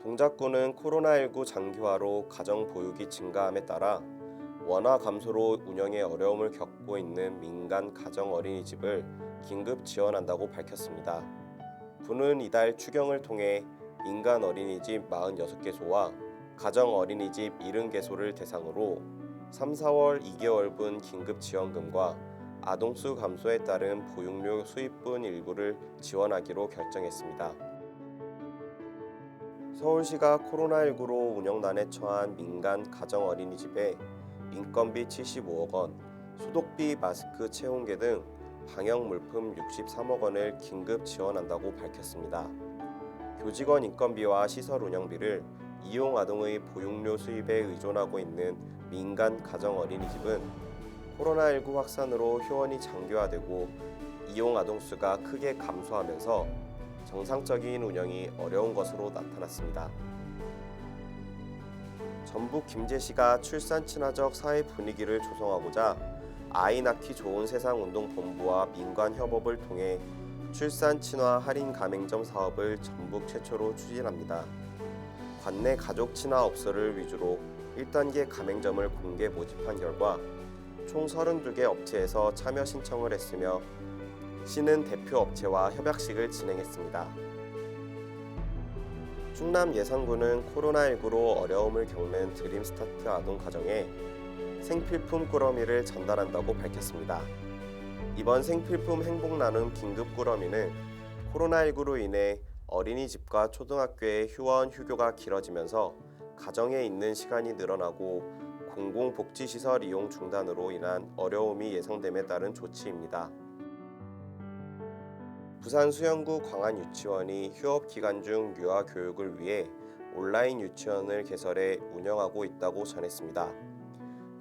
동작구는 코로나19 장기화로 가정 보육이 증가함에 따라 원화 감소로 운영에 어려움을 겪고 있는 민간 가정 어린이집을 긴급 지원한다고 밝혔습니다. 군은 이달 추경을 통해 민간 어린이집 46개소와 가정 어린이집 70개소를 대상으로 3, 4월 2개월분 긴급 지원금과 아동수 감소에 따른 보육료 수입분 일부를 지원하기로 결정했습니다. 서울시가 코로나19로 운영난에 처한 민간 가정 어린이집에 인건비 75억 원, 소독비, 마스크, 체온계 등 방역 물품 63억 원을 긴급 지원한다고 밝혔습니다. 교직원 인건비와 시설 운영비를 이용 아동의 보육료 수입에 의존하고 있는 민간 가정 어린이집은 코로나19 확산으로 휴원이 장기화되고 이용 아동 수가 크게 감소하면서 정상적인 운영이 어려운 것으로 나타났습니다. 전북 김제시가 출산 친화적 사회 분위기를 조성하고자 아이 낳기 좋은 세상 운동 본부와 민관 협업을 통해 출산 친화 할인 가맹점 사업을 전북 최초로 추진합니다. 관내 가족 친화 업소를 위주로 1단계 가맹점을 공개 모집한 결과 총 32개 업체에서 참여 신청을 했으며 시는 대표 업체와 협약식을 진행했습니다. 충남 예산군은 코로나19로 어려움을 겪는 드림스타트 아동 가정에 생필품 꾸러미를 전달한다고 밝혔습니다. 이번 생필품 행복 나눔 긴급 꾸러미는 코로나19로 인해 어린이집과 초등학교의 휴원 휴교가 길어지면서 가정에 있는 시간이 늘어나고 공공복지시설 이용 중단으로 인한 어려움이 예상됨에 따른 조치입니다. 부산 수영구 광안유치원이 휴업 기간 중 유아 교육을 위해 온라인 유치원을 개설해 운영하고 있다고 전했습니다.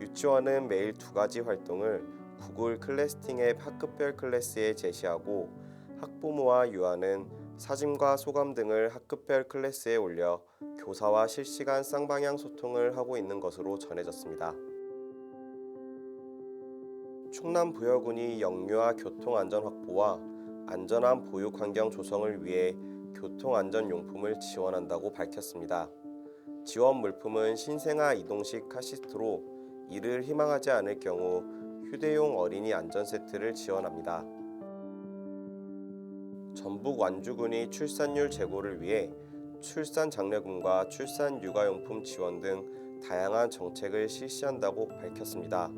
유치원은 매일 2가지 활동을 구글 클래스팅 앱 학급별 클래스에 제시하고 학부모와 유아는 사진과 소감 등을 학급별 클래스에 올려 교사와 실시간 쌍방향 소통을 하고 있는 것으로 전해졌습니다. 충남부여군이 영유아 교통안전 확보와 안전한 보육 환경 조성을 위해 교통안전용품을 지원한다고 밝혔습니다. 지원 물품은 신생아 이동식 카시트로 이를 희망하지 않을 경우 휴대용 어린이 안전세트를 지원합니다. 전북 완주군이 출산율 제고를 위해 출산 장려금과 출산 육아용품 지원 등 다양한 정책을 실시한다고 밝혔습니다.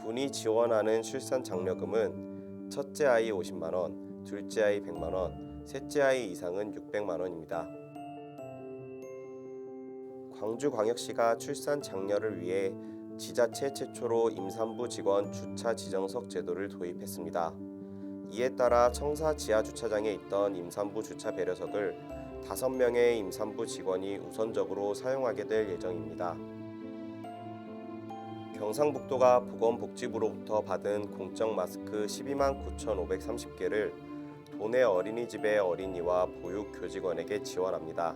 군이 지원하는 출산 장려금은 첫째 아이 50만 원, 둘째 아이 100만 원, 셋째 아이 이상은 600만 원입니다. 광주광역시가 출산 장려를 위해 지자체 최초로 임산부 직원 주차 지정석 제도를 도입했습니다. 이에 따라 청사 지하주차장에 있던 임산부 주차 배려석을 5명의 임산부 직원이 우선적으로 사용하게 될 예정입니다. 경상북도가 보건복지부로부터 받은 공적 마스크 12만 9,530개를 도내 어린이집의 어린이와 보육 교직원에게 지원합니다.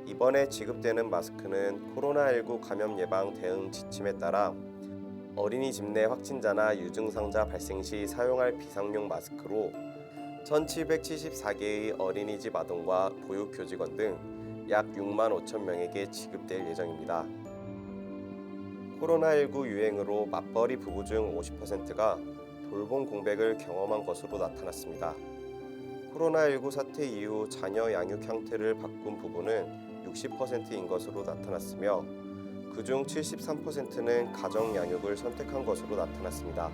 이번에 지급되는 마스크는 코로나19 감염 예방 대응 지침에 따라 어린이집 내 확진자나 유증상자 발생 시 사용할 비상용 마스크로 1,774개의 어린이집 아동과 보육 교직원 등 약 6만 5천 명에게 지급될 예정입니다. 코로나19 유행으로 맞벌이 부부 중 50%가 돌봄 공백을 경험한 것으로 나타났습니다. 코로나19 사태 이후 자녀 양육 형태를 바꾼 부부는 60%인 것으로 나타났으며 그중 73%는 가정 양육을 선택한 것으로 나타났습니다.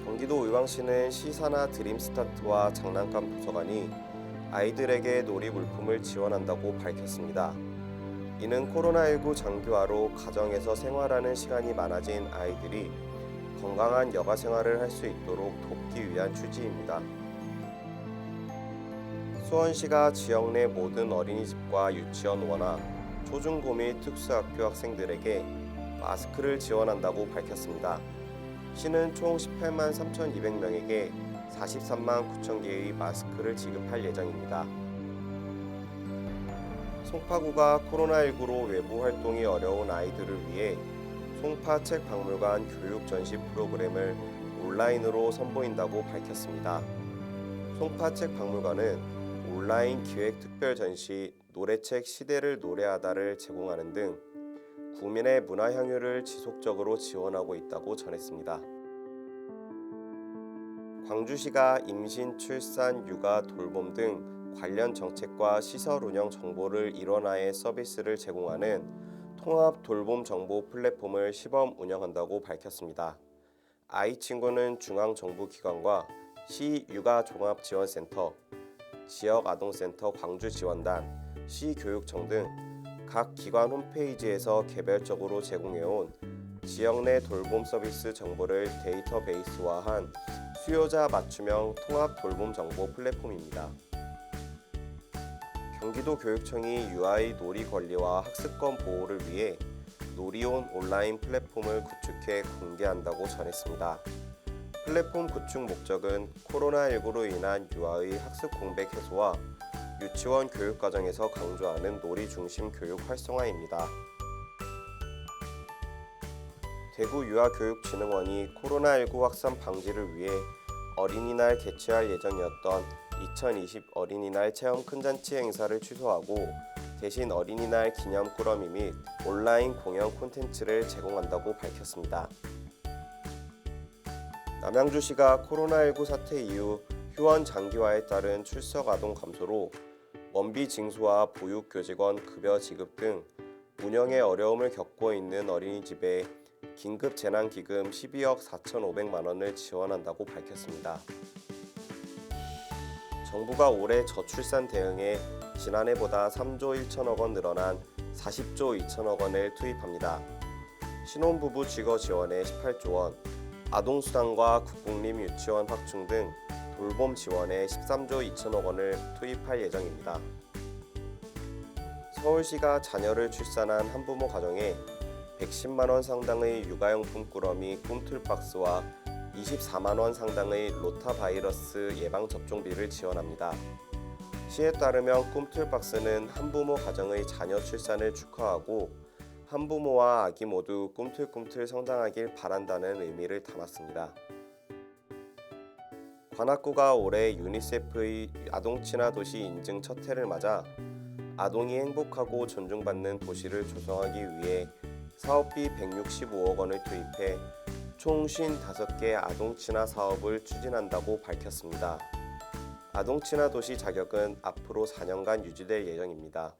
경기도 의왕시는 시사나 드림스타트와 장난감 도서관이 아이들에게 놀이 물품을 지원한다고 밝혔습니다. 이는 코로나19 장기화로 가정에서 생활하는 시간이 많아진 아이들이 건강한 여가 생활을 할 수 있도록 돕기 위한 취지입니다. 수원시가 지역 내 모든 어린이집과 유치원 원화, 초중고 및 특수학교 학생들에게 마스크를 지원한다고 밝혔습니다. 시는 총 18만 3,200명에게 43만 9천 개의 마스크를 지급할 예정입니다. 송파구가 코로나19로 외부 활동이 어려운 아이들을 위해 송파 책박물관 교육 전시 프로그램을 온라인으로 선보인다고 밝혔습니다. 송파 책박물관은 온라인 기획 특별 전시 노래책 시대를 노래하다를 제공하는 등 구민의 문화 향유를 지속적으로 지원하고 있다고 전했습니다. 광주시가 임신, 출산, 육아, 돌봄 등 관련 정책과 시설 운영 정보를 일원화해 서비스를 제공하는 통합 돌봄 정보 플랫폼을 시범 운영한다고 밝혔습니다. 아이친구는 중앙정부기관과 시 육아종합지원센터, 지역아동센터 광주지원단, 시교육청 등 각 기관 홈페이지에서 개별적으로 제공해온 지역 내 돌봄 서비스 정보를 데이터베이스화한 수요자 맞춤형 통합 돌봄 정보 플랫폼입니다. 경기도 교육청이 유아의 놀이 권리와 학습권 보호를 위해 놀이온 온라인 플랫폼을 구축해 공개한다고 전했습니다. 플랫폼 구축 목적은 코로나19로 인한 유아의 학습 공백 해소와 유치원 교육 과정에서 강조하는 놀이 중심 교육 활성화입니다. 대구유아교육진흥원이 코로나19 확산 방지를 위해 어린이날 개최할 예정이었던 2020 어린이날 체험 큰잔치 행사를 취소하고 대신 어린이날 기념 꾸러미 및 온라인 공연 콘텐츠를 제공한다고 밝혔습니다. 남양주시가 코로나19 사태 이후 휴원 장기화에 따른 출석 아동 감소로 원비 징수와 보육교직원 급여 지급 등 운영에 어려움을 겪고 있는 어린이집에 긴급재난기금 12억 4,500만 원을 지원한다고 밝혔습니다. 정부가 올해 저출산 대응에 지난해보다 3조 1천억 원 늘어난 40조 2천억 원을 투입합니다. 신혼부부 직업 지원에 18조 원, 아동수당과 국공립 유치원 확충 등 돌봄 지원에 13조 2천억 원을 투입할 예정입니다. 서울시가 자녀를 출산한 한부모 가정에 110만 원 상당의 육아용품 꾸러미 꿈틀박스와 24만 원 상당의 로타바이러스 예방접종비를 지원합니다. 시에 따르면 꿈틀박스는 한부모 가정의 자녀 출산을 축하하고 한부모와 아기 모두 꿈틀꿈틀 성장하길 바란다는 의미를 담았습니다. 관악구가 올해 유니세프의 아동친화 도시 인증 첫 해를 맞아 아동이 행복하고 존중받는 도시를 조성하기 위해 사업비 165억 원을 투입해 총 55개 아동친화 사업을 추진한다고 밝혔습니다. 아동친화 도시 자격은 앞으로 4년간 유지될 예정입니다.